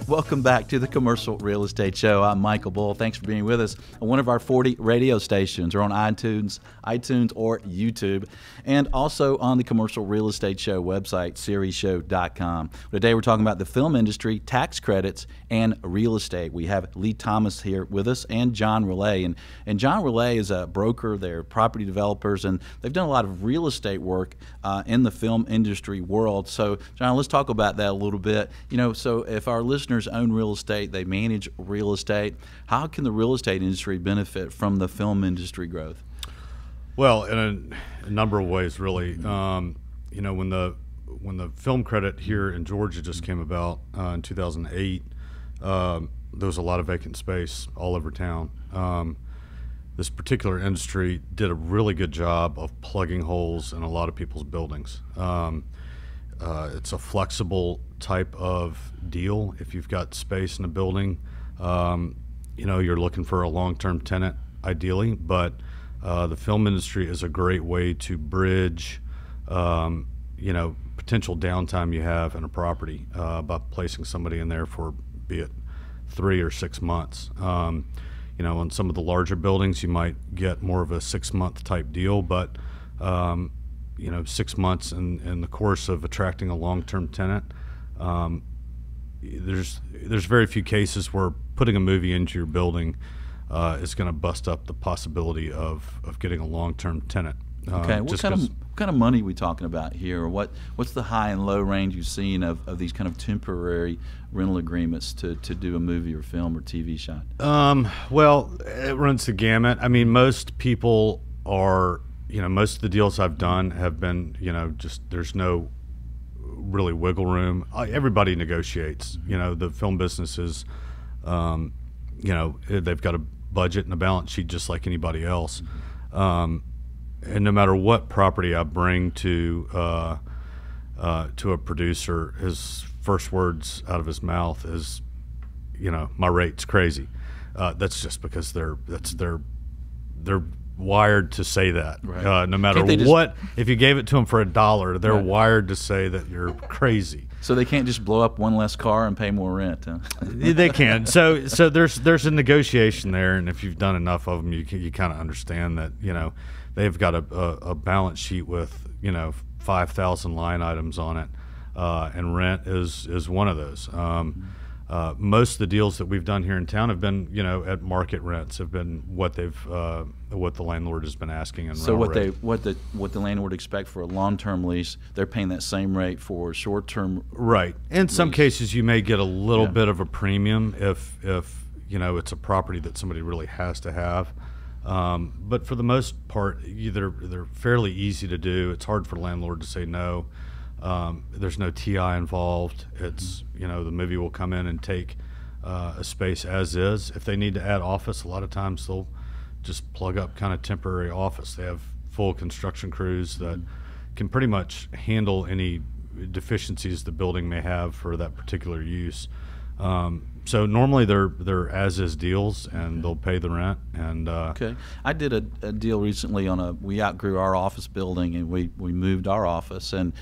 Welcome back to the Commercial Real Estate Show. I'm Michael Bull. Thanks for being with us on one of our 40 radio stations, or on iTunes or YouTube, and also on the Commercial Real Estate Show website, serieshow.com. Today we're talking about the film industry, tax credits, and real estate. We have Lee Thomas here with us and John Relay. And John Relay is a broker. They're property developers, and they've done a lot of real estate work in the film industry world. So, John, let's talk about that a little bit. So if our listeners own real estate, they manage real estate, how can the real estate industry benefit from the film industry growth? Well, in a number of ways, really. When the film credit here in Georgia just came about in 2008, there was a lot of vacant space all over town. This particular industry did a really good job of plugging holes in a lot of people's buildings. It's a flexible type of deal. If you've got space in a building, you're looking for a long-term tenant, ideally, but the film industry is a great way to bridge, potential downtime you have in a property by placing somebody in there for, be it 3 or 6 months. On some of the larger buildings, you might get more of a 6-month type deal, but 6 months in the course of attracting a long-term tenant, there's very few cases where putting a movie into your building is going to bust up the possibility of getting a long-term tenant. Okay, what kind of money are we talking about here? Or what's the high and low range you've seen of these kind of temporary rental agreements to do a movie or film or TV shot? Well, it runs the gamut. I mean, most people are, most of the deals I've done have been, just there's no really wiggle room. Everybody negotiates. The film business is, they've got a budget and a balance sheet just like anybody else. And no matter what property I bring to a producer, his first words out of his mouth is, my rate's crazy. That's just because they're wired to say that. Right. No matter what, if you gave it to them for $1, they're wired to say that you're crazy. So they can't just blow up one less car and pay more rent, huh? They can. So there's a negotiation there, and if you've done enough of them, you kind of understand that they've got a balance sheet with 5,000 line items on it, and rent is one of those. Most of the deals that we've done here in town have been, at market rents, have been what the landlord has been asking. In so what the landlord expect for a long-term lease, they're paying that same rate for short-term. Right. In some cases, you may get a little bit of a premium if it's a property that somebody really has to have. But for the most part, they're fairly easy to do. It's hard for the landlord to say no. There's no TI involved. It's the movie will come in and take a space as is. If they need to add office, a lot of times they'll just plug up kind of temporary office. They have full construction crews that can pretty much handle any deficiencies the building may have for that particular use. So normally they're as is deals, and they'll pay the rent. And okay, I did a deal recently we outgrew our office building, and we moved our office, and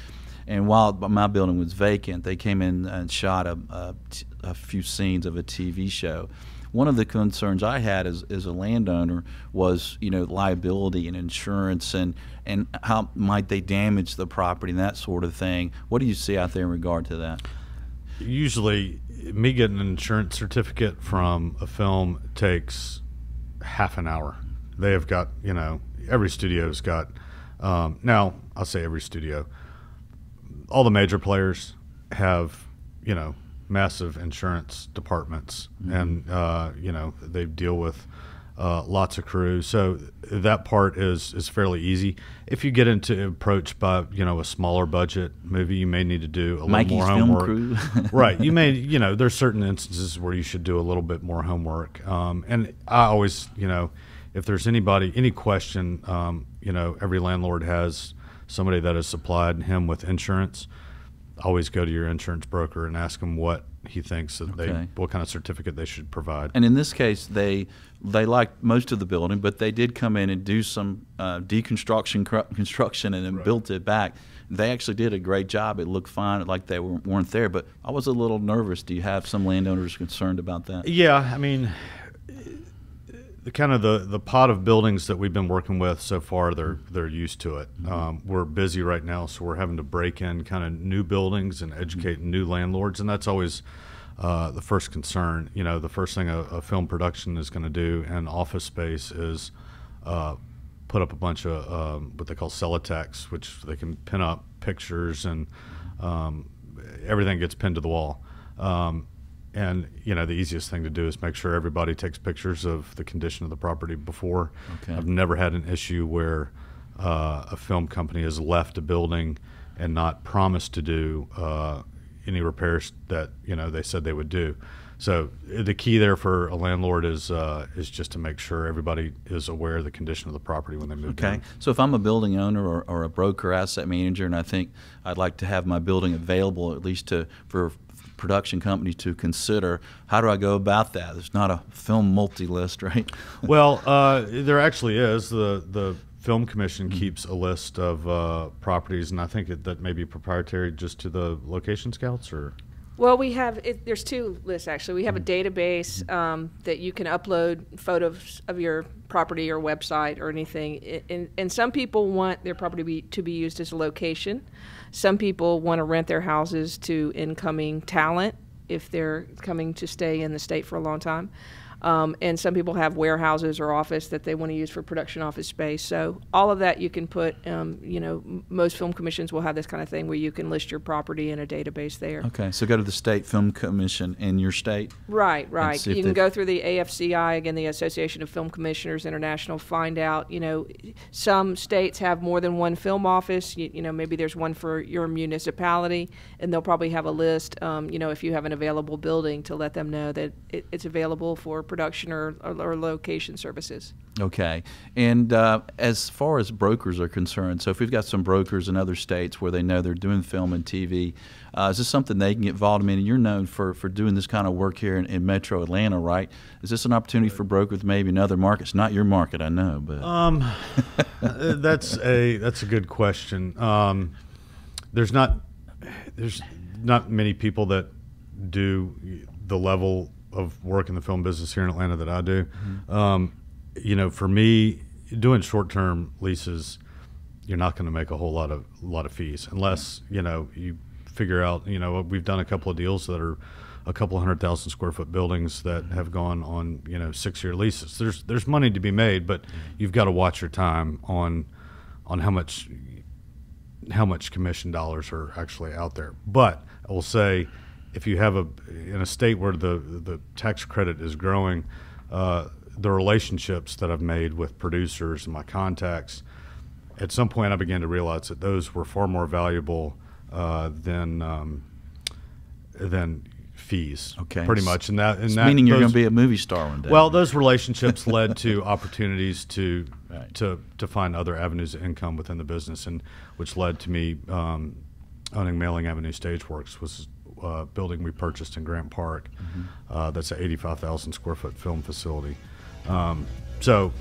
while my building was vacant, they came in and shot a few scenes of a TV show. One of the concerns I had as a landowner was, liability and insurance and how might they damage the property and that sort of thing. What do you see out there in regard to that? Usually, me getting an insurance certificate from a film takes half an hour. They have got, every studio's got, now I'll say every studio, all the major players have, massive insurance departments, and they deal with lots of crews. So that part is fairly easy. If you get into approached by a smaller budget movie, you may need to do a little more homework. Film crew. Right. You may there's certain instances where you should do a little bit more homework. And I always if there's any question, every landlord has somebody that has supplied him with insurance. Always go to your insurance broker and ask them what he thinks that Okay. what kind of certificate they should provide. And in this case, they liked most of the building, but they did come in and do some construction and then built it back. They actually did a great job. It looked fine, like they weren't there. But I was a little nervous. Do you have some landowners concerned about that? Yeah, I mean, the pot of buildings that we've been working with so far, they're used to it. We're busy right now, so we're having to break in kind of new buildings and educate new landlords, and that's always the first concern. You know, the first thing a film production is going to do in office space is put up a bunch of what they call Celotex, which they can pin up pictures, and everything gets pinned to the wall. And you know, the easiest thing to do is make sure everybody takes pictures of the condition of the property before. Okay. I've never had an issue where a film company has left a building and not promised to do any repairs that, you know, they said they would do. So the key there for a landlord is just to make sure everybody is aware of the condition of the property when they move Okay. in. So if I'm a building owner or a broker, asset manager, and I think I'd like to have my building available at least for production companies to consider, how do I go about that? There's not a film multi-list, right? Well, there actually is. The Film Commission keeps a list of properties, and I think that may be proprietary just to the location scouts, or... Well, we have there's two lists actually. We have a database that you can upload photos of your property or website or anything. And some people want their property to be used as a location. Some people want to rent their houses to incoming talent if they're coming to stay in the state for a long time. And some people have warehouses or office that they want to use for production office space. So all of that you can put, you know, most film commissions will have this kind of thing where you can list your property in a database there. Okay, so go to the state film commission in your state. Right. see if You can they've- go through the AFCI, again, the Association of Film Commissioners International, find out, you know, some states have more than one film office. You know, maybe there's one for your municipality, and they'll probably have a list, you know, if you have an available building, to let them know that it's available for production or location services. Okay. And as far as brokers are concerned, so if we've got some brokers in other states where they know they're doing film and TV, is this something they can get involved in? And you're known for doing this kind of work here in Metro Atlanta, right? Is this an opportunity for brokers maybe in other markets? Not your market, I know, but That's a good question. There's not many people that do the level of work in the film business here in Atlanta that I do. You know, for me, doing short-term leases, you're not going to make a whole lot of fees unless, you know, you figure out, you know, we've done a couple of deals that are a couple 100,000 square foot buildings that have gone on, you know, 6-year leases. There's money to be made, but you've got to watch your time on how much commission dollars are actually out there. But I will say, if you have in a state where the tax credit is growing, the relationships that I've made with producers and my contacts, at some point I began to realize that those were far more valuable than fees. Okay. Pretty much, meaning you're going to be a movie star one day. Well, those relationships led to opportunities to Right. to find other avenues of income within the business, and which led to me owning Mailing Avenue Stageworks, was a building we purchased in Grant Park. That's an 85,000 square foot film facility. So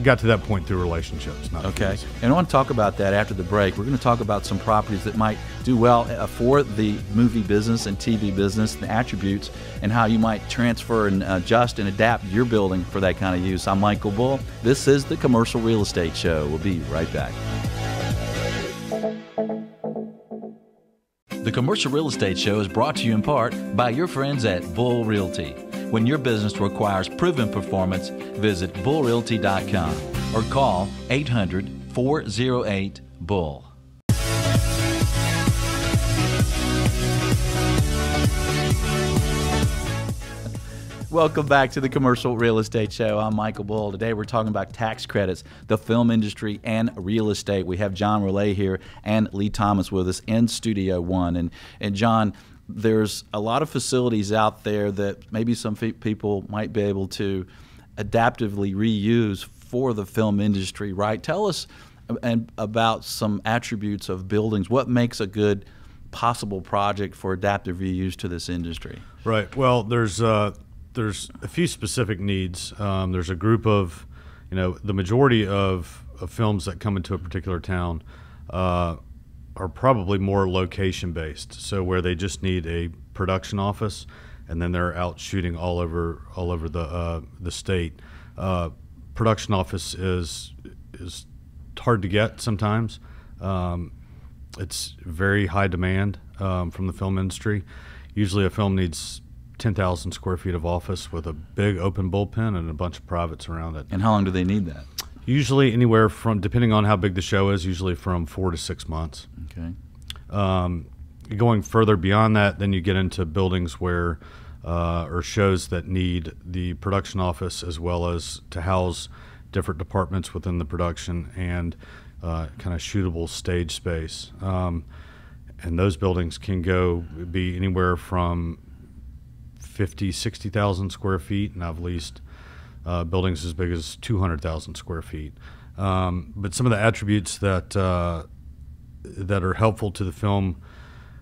got to that point through relationships, not Okay, fees. and I want to talk about that after the break. We're going to talk about some properties that might do well for the movie business and TV business, the attributes, and how you might transfer and adjust and adapt your building for that kind of use. I'm Michael Bull. This is the Commercial Real Estate Show. We'll be right back. The Commercial Real Estate Show is brought to you in part by your friends at Bull Realty. When your business requires proven performance, visit bullrealty.com or call 800-408-BULL. Welcome back to the Commercial Real Estate Show. I'm Michael Bull. Today we're talking about tax credits, the film industry, and real estate. We have John Relay here and Lee Thomas with us in Studio One. And John, there's a lot of facilities out there that maybe some people might be able to adaptively reuse for the film industry, right? Tell us about some attributes of buildings. What makes a good possible project for adaptive reuse to this industry? Right. Well, there's a few specific needs. There's a group of, the majority of films that come into a particular town are probably more location based. So where they just need a production office, and then they're out shooting all over the state. Production office is hard to get sometimes. It's very high demand from the film industry. Usually a film needs 10,000 square feet of office with a big open bullpen and a bunch of privates around it. And how long do they need that? Usually anywhere from, depending on how big the show is, usually from 4 to 6 months. Okay. Going further beyond that, then you get into buildings where, or shows that need the production office as well as to house different departments within the production and kind of shootable stage space. And those buildings can be anywhere from 50, 60,000 square feet, and I've leased buildings as big as 200,000 square feet. But some of the attributes that are helpful to the film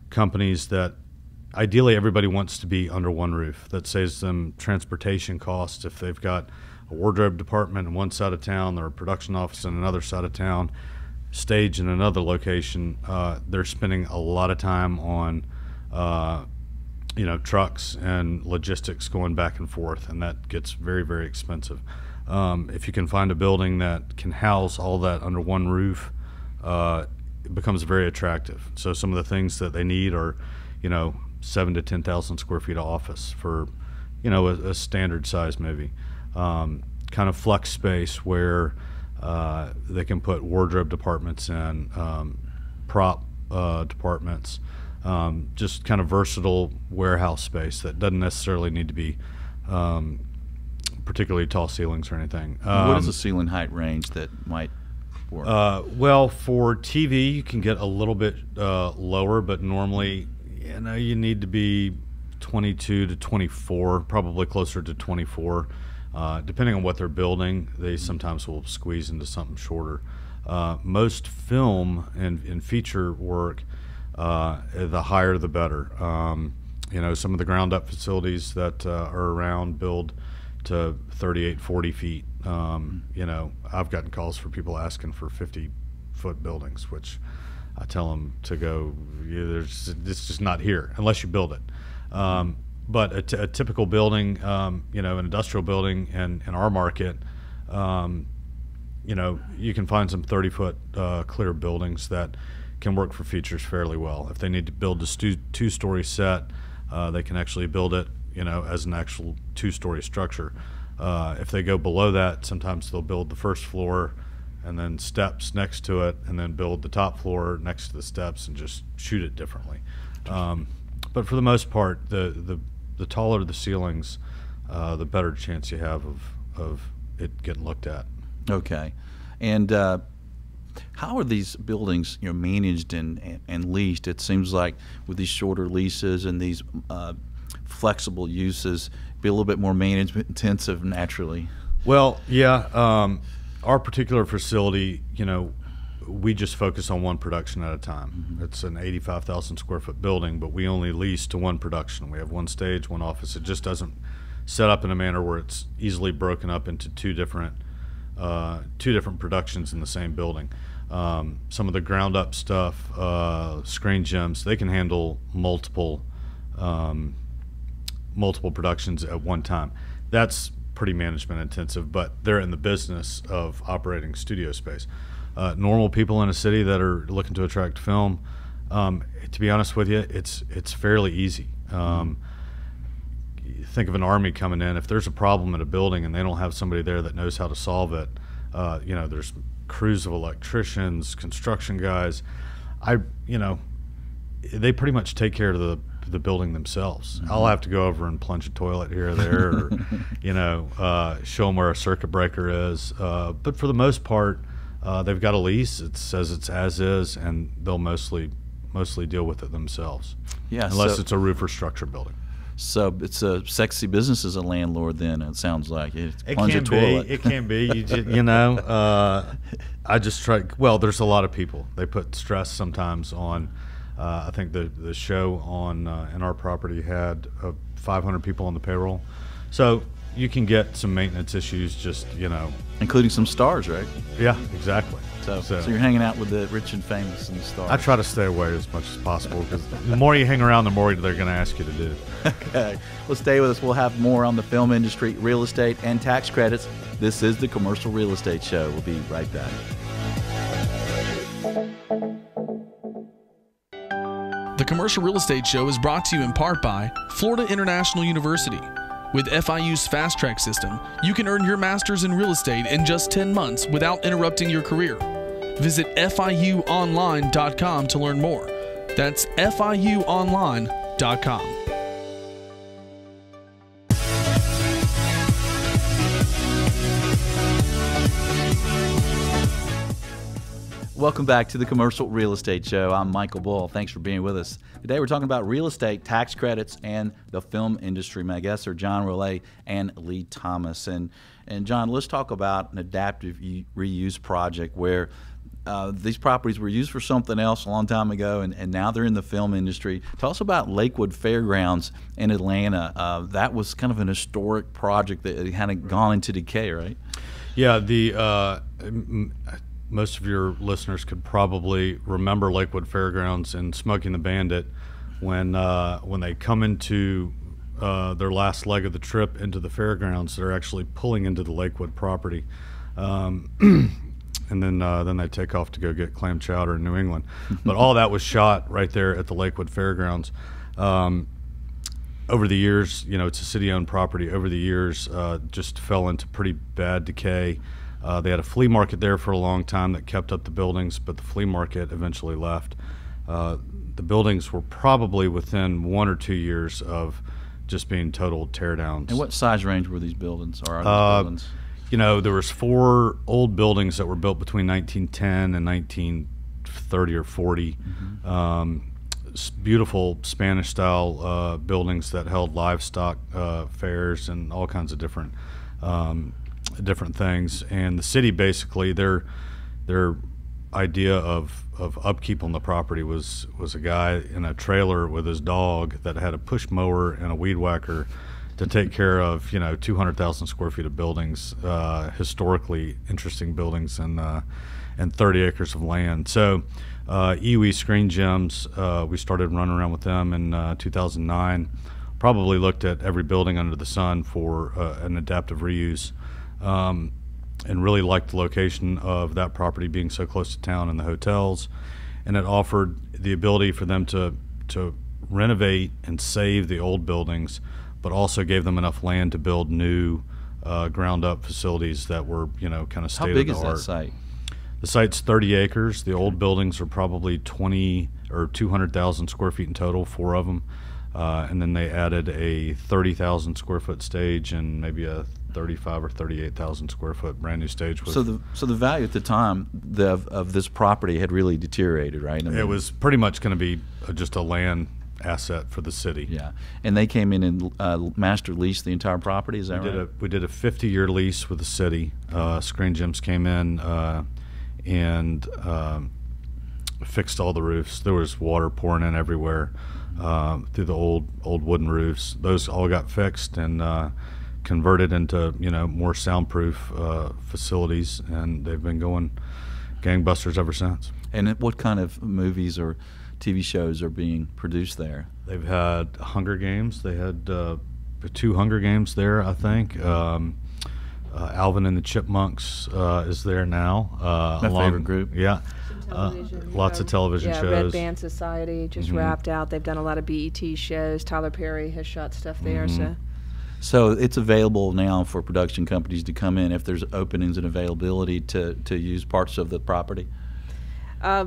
companies, that ideally everybody wants to be under one roof. That saves them transportation costs. If they've got a wardrobe department in one side of town, or a production office in another side of town, stage in another location, they're spending a lot of time on trucks and logistics going back and forth, and that gets very, very expensive. If you can find a building that can house all that under one roof, it becomes very attractive. So some of the things that they need are, 7 to 10,000 square feet of office for, a standard size movie. Kind of flex space where they can put wardrobe departments in, prop departments, just kind of versatile warehouse space that doesn't necessarily need to be particularly tall ceilings or anything. What is the ceiling height range that might work? Well, for TV, you can get a little bit lower, but normally, you need to be 22 to 24, probably closer to 24. Depending on what they're building, they sometimes will squeeze into something shorter. Most film and feature work, the higher the better. Some of the ground up facilities that are around build to 38, 40 feet. I've gotten calls for people asking for 50-foot buildings, which I tell them to go, it's just not here unless you build it. But a typical building, an industrial building in our market, you can find some 30-foot clear buildings that can work for features fairly well. If they need to build a two-story set, they can actually build it, as an actual two-story structure. If they go below that, sometimes they'll build the first floor and then steps next to it, and then build the top floor next to the steps and just shoot it differently. But for the most part, the taller the ceilings, the better chance you have of it getting looked at. Okay. And how are these buildings managed and leased? It seems like with these shorter leases and these flexible uses, be a little bit more management intensive naturally. Well, yeah. Our particular facility, we just focus on one production at a time. Mm-hmm. It's an 85,000 square foot building, but we only lease to one production. We have one stage, one office. It just doesn't set up in a manner where it's easily broken up into two different productions in the same building. Some of the ground up stuff, Screen Gems, they can handle multiple productions at one time. That's pretty management intensive, but they're in the business of operating studio space. Normal people in a city that are looking to attract film, to be honest with you, it's fairly easy. Think of an army coming in. If there's a problem in a building and they don't have somebody there that knows how to solve it, there's crews of electricians, construction guys. They pretty much take care of the building themselves. Mm-hmm. I'll have to go over and plunge a toilet here or there, or show them where a circuit breaker is. But for the most part, they've got a lease. It says it's as is, and they'll mostly deal with it themselves. Yeah, unless it's a roof or structure building. So it's a sexy business as a landlord. Then it sounds like it can be. It can be. I just try. Well, there's a lot of people. They put stress sometimes on I think the show on in our property had 500 people on the payroll, so you can get some maintenance issues, just including some stars, right? Yeah, exactly. So you're hanging out with the rich and famous and the stars. I try to stay away as much as possible, because the more you hang around, the more they're going to ask you to do. Okay. Well, stay with us. We'll have more on the film industry, real estate, and tax credits. This is the Commercial Real Estate Show. We'll be right back. The Commercial Real Estate Show is brought to you in part by Florida International University. With FIU's Fast Track system, you can earn your master's in real estate in just 10 months without interrupting your career. Visit FIUonline.com to learn more. That's FIUonline.com. Welcome back to the Commercial Real Estate Show. I'm Michael Bull. Thanks for being with us. Today we're talking about real estate, tax credits, and the film industry. My guests are John Rollet and Lee Thomas. And John, let's talk about an adaptive reuse project where these properties were used for something else a long time ago, and now they're in the film industry. Tell us about Lakewood Fairgrounds in Atlanta. That was kind of an historic project that had kind of gone into decay, right? Yeah, most of your listeners could probably remember Lakewood Fairgrounds and Smoking the Bandit when they come into their last leg of the trip into the fairgrounds. They're actually pulling into the Lakewood property, and then they take off to go get clam chowder in New England. But all that was shot right there at the Lakewood Fairgrounds. Over the years, it's a city-owned property. Over the years, just fell into pretty bad decay. They had a flea market there for a long time that kept up the buildings, but the flea market eventually left. The buildings were probably within 1 or 2 years of just being total teardowns. And what size range were these buildings, or are these buildings? There was 4 old buildings that were built between 1910 and 1930 or 40. Mm-hmm. Beautiful Spanish-style buildings that held livestock fairs and all kinds of different things. And the city, basically, their idea of upkeep on the property was a guy in a trailer with his dog that had a push mower and a weed whacker to take care of 200,000 square feet of buildings, historically interesting buildings, and 30 acres of land. So EUE Screen Gems, we started running around with them in 2009. Probably looked at every building under the sun for an adaptive reuse. And really liked the location of that property being so close to town and the hotels, and it offered the ability for them to renovate and save the old buildings, but also gave them enough land to build new ground-up facilities that were kind of state-of-the-art. How big is that site? The site's 30 acres. The old buildings are probably 20 or 200,000 square feet in total, 4 of them, and then they added a 30,000 square foot stage and maybe a 35 or 38,000 square foot brand new stage. So the value at the time of this property had really deteriorated, right? It was pretty much going to be just a land asset for the city. Yeah, and they came in and master leased the entire property. Is that right? We did a 50-year lease with the city. Screen Gems came in and fixed all the roofs. There was water pouring in everywhere through the old wooden roofs. Those all got fixed and converted into more soundproof facilities, and they've been going gangbusters ever since. And what kind of movies or TV shows are being produced there? They've had Hunger Games. They had 2 Hunger Games there, I think. Alvin and the Chipmunks is there now. My favorite group. Yeah. Lots of television shows. Red Band Society just wrapped out. They've done a lot of BET shows. Tyler Perry has shot stuff there. So it's available now for production companies to come in if there's openings and availability to use parts of the property. I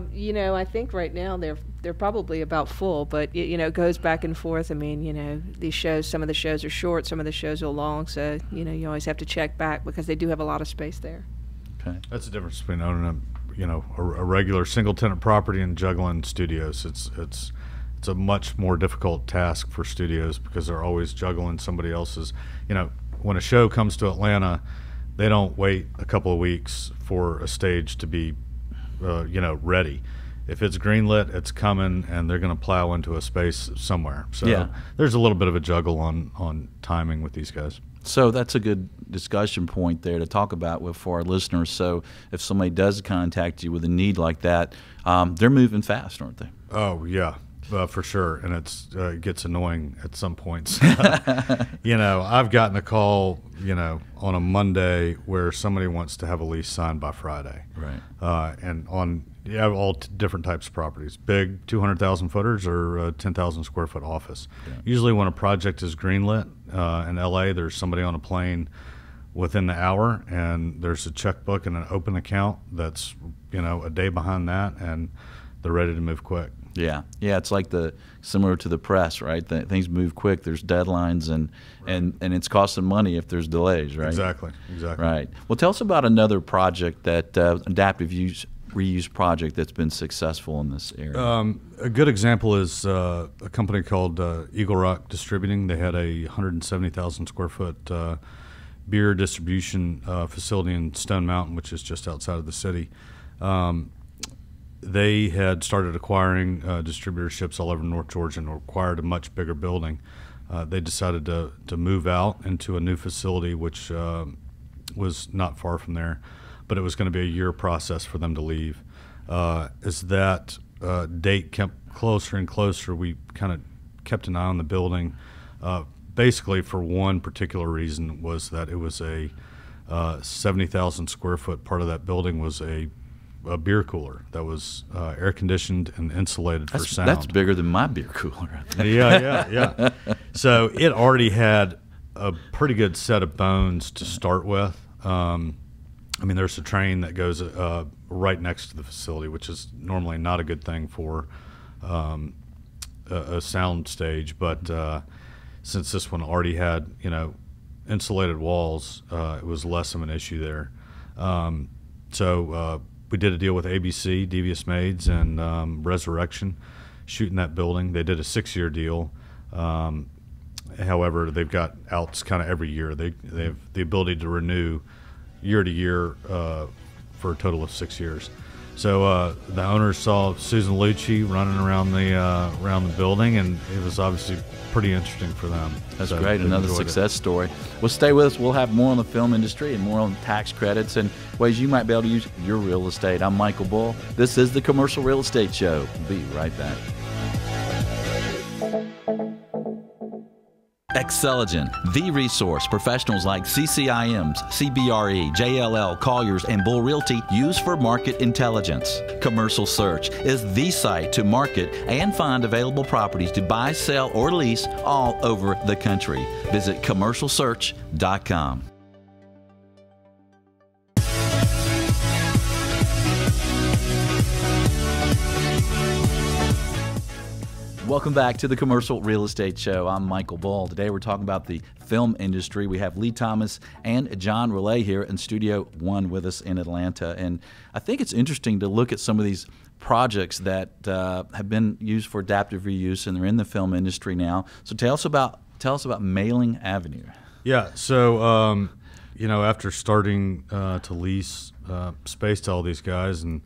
think right now they're probably about full, but it goes back and forth. I mean, these shows, some of the shows are short, some of the shows are long, so you always have to check back because they do have a lot of space there. Okay, that's the difference between owning a regular single tenant property and juggling studios. It's a much more difficult task for studios because they're always juggling somebody else's. When a show comes to Atlanta, they don't wait a couple of weeks for a stage to be ready. if it's greenlit, it's coming, and they're going to plow into a space somewhere. So Yeah. there's a little bit of a juggle on timing with these guys. So that's a good discussion point there to talk about for our listeners. So if somebody does contact you with a need like that, they're moving fast, aren't they? Oh yeah, for sure. And it gets annoying at some points. You know, I've gotten a call, you know, on a Monday where somebody wants to have a lease signed by Friday. Right. And on all different types of properties, big 200,000 footers or 10,000 square foot office. Yeah. Usually when a project is greenlit in LA, there's somebody on a plane within the hour, and there's a checkbook and an open account that's, you know, a day behind that, and they're ready to move quick. Yeah, it's like similar to the press, right? Things move quick. There's deadlines, and it's costing money if there's delays, right? Exactly. Right. Well, tell us about another project that adaptive use reuse project that's been successful in this area. A good example is a company called Eagle Rock Distributing. They had a 170,000 square foot beer distribution facility in Stone Mountain, which is just outside of the city. They had started acquiring distributorships all over North Georgia and required a much bigger building. They decided to move out into a new facility, which was not far from there, but it was going to be a year process for them to leave. As that date kept closer and closer, we kind of kept an eye on the building, basically for one particular reason, was that it was a 70,000 square foot part of that building was a beer cooler that was air conditioned and insulated for sound. That's bigger than my beer cooler. Yeah. So it already had a pretty good set of bones to start with. I mean, there's a train that goes right next to the facility, which is normally not a good thing for a sound stage. But since this one already had, you know, insulated walls, it was less of an issue there. So we did a deal with ABC, Devious Maids, and Resurrection, shooting that building. They did a 6-year deal. However, they've got outs kind of every year. They have the ability to renew year to year for a total of 6 years. So the owners saw Susan Lucci running around the building, and it was obviously pretty interesting for them. That's great. Another success story. Well, stay with us. We'll have more on the film industry and more on tax credits and ways you might be able to use your real estate. I'm Michael Bull. This is the Commercial Real Estate Show. We'll be right back. Xceligent, the resource professionals like CCIMs, CBRE, JLL, Colliers, and Bull Realty use for market intelligence. Commercial Search is the site to market and find available properties to buy, sell, or lease all over the country. Visit commercialsearch.com. Welcome back to the Commercial Real Estate Show. I'm Michael Bull. Today we're talking about the film industry. We have Lee Thomas and John Relay here in Studio One with us in Atlanta. And I think it's interesting to look at some of these projects that have been used for adaptive reuse, and they're in the film industry now. So tell us about Mailing Avenue. Yeah. So you know, after starting to lease space to all these guys, and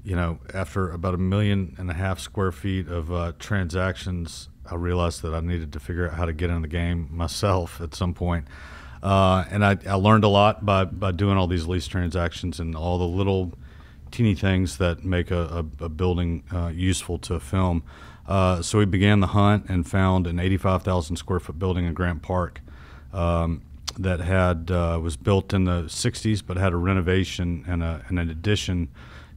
you know, after about 1.5 million square feet of transactions, I realized that I needed to figure out how to get in the game myself at some point. And I learned a lot by doing all these lease transactions and all the little teeny things that make a building useful to film. So we began the hunt and found an 85,000 square foot building in Grant Park that had was built in the 60s, but had a renovation and an addition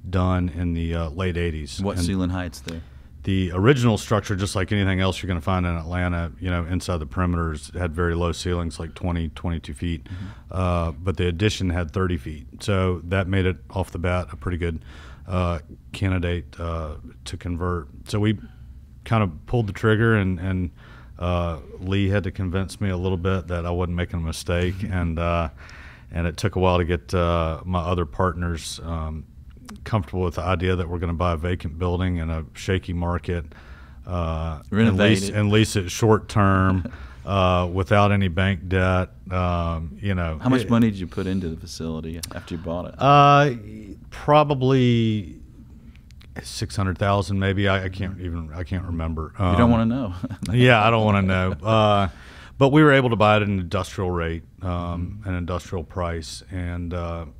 done in the late 80s. What ceiling heights there? The original structure, just like anything else you're going to find in Atlanta, you know, inside the perimeters, had very low ceilings, like 20, 22 feet. Mm-hmm. But the addition had 30 feet. So that made it, off the bat, a pretty good candidate to convert. So we kind of pulled the trigger, and Lee had to convince me a little bit that I wasn't making a mistake. And it took a while to get my other partners comfortable with the idea that we're going to buy a vacant building in a shaky market, and lease it short term without any bank debt. You know, how much money did you put into the facility after you bought it? Probably 600,000 maybe. I can't remember. You don't want to know. Yeah, I don't want to know. But we were able to buy it at an industrial rate, an industrial price, and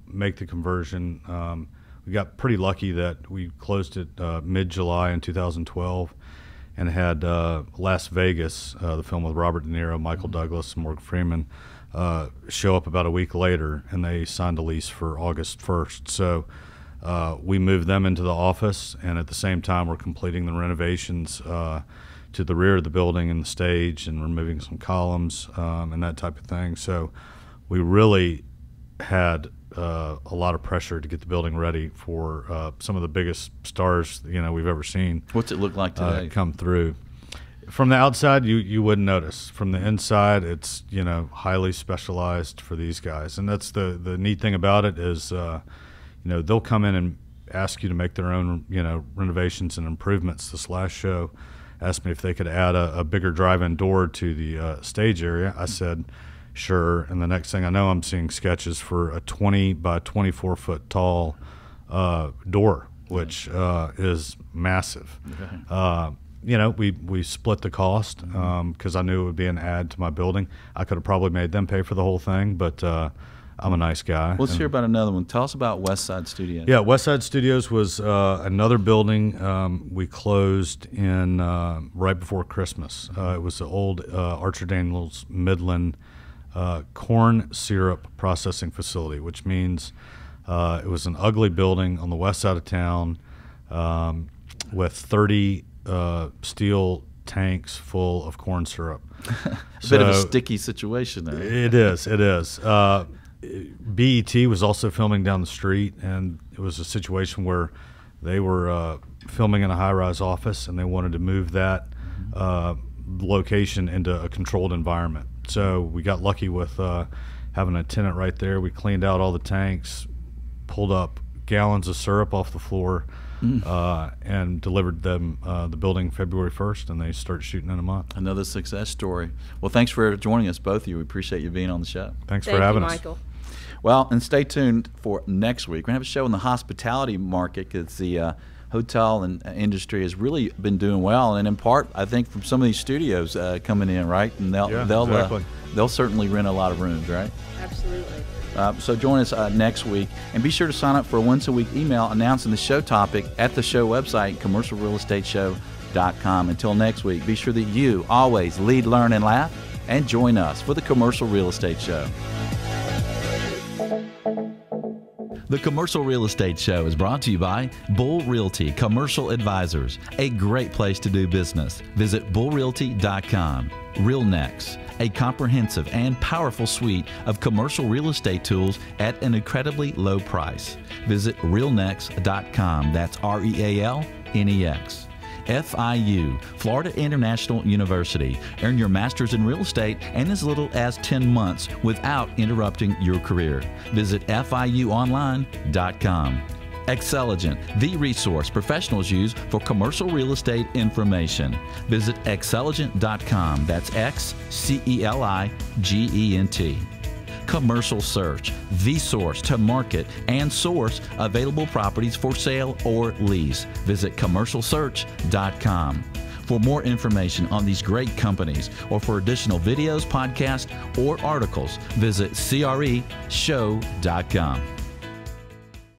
make the conversion. We got pretty lucky that we closed it mid-July in 2012, and had Las Vegas, the film with Robert De Niro, Michael Douglas, and Morgan Freeman, show up about a week later, and they signed a lease for August 1st. So we moved them into the office, and at the same time we're completing the renovations to the rear of the building and the stage, and removing some columns and that type of thing. So we really had a lot of pressure to get the building ready for some of the biggest stars we've ever seen. What's it look like today? Come through. From the outside, you wouldn't notice. From the inside, it's highly specialized for these guys, and that's the neat thing about it is they'll come in and ask you to make their own renovations and improvements. This last show asked me if they could add a bigger drive-in door to the stage area. I said sure, and the next thing I know, I'm seeing sketches for a 20 by 24 foot tall door, which is massive. We split the cost because I knew it would be an add to my building. I could have probably made them pay for the whole thing, but I'm a nice guy. Let's hear about another one. Tell us about West Side Studios. Yeah, West Side Studios was another building we closed in right before Christmas. It was the old Archer Daniels Midland corn syrup processing facility, which means it was an ugly building on the west side of town with 30 steel tanks full of corn syrup. A bit of a sticky situation there. It is. BET was also filming down the street, and it was a situation where they were filming in a high-rise office, and they wanted to move that location into a controlled environment. So we got lucky with having a tenant right there. We cleaned out all the tanks, pulled up gallons of syrup off the floor, and delivered them the building February 1st, and they start shooting in a month. Another success story. Well, thanks for joining us, both of you. We appreciate you being on the show. Thanks for having us. Thank you, Michael. Well, and stay tuned for next week. We're going to have a show in the hospitality market because the hotel and industry has really been doing well, and in part, I think, from some of these studios coming in, right? And they'll certainly rent a lot of rooms, right? Absolutely. So join us next week, and be sure to sign up for a once-a-week email announcing the show topic at the show website, commercialrealestateshow.com. Until next week, be sure that you always lead, learn, and laugh, and join us for the Commercial Real Estate Show. The Commercial Real Estate Show is brought to you by Bull Realty Commercial Advisors, a great place to do business. Visit bullrealty.com. RealNex, a comprehensive and powerful suite of commercial real estate tools at an incredibly low price. Visit realnex.com. That's REALNEX. FIU, Florida International University. Earn your master's in real estate in as little as 10 months without interrupting your career. Visit FIUonline.com. Xceligent, the resource professionals use for commercial real estate information. Visit Xceligent.com. That's XCELIGENT. Commercial Search, the source to market and source available properties for sale or lease. Visit commercialsearch.com. For more information on these great companies or for additional videos, podcasts, or articles, visit CREshow.com.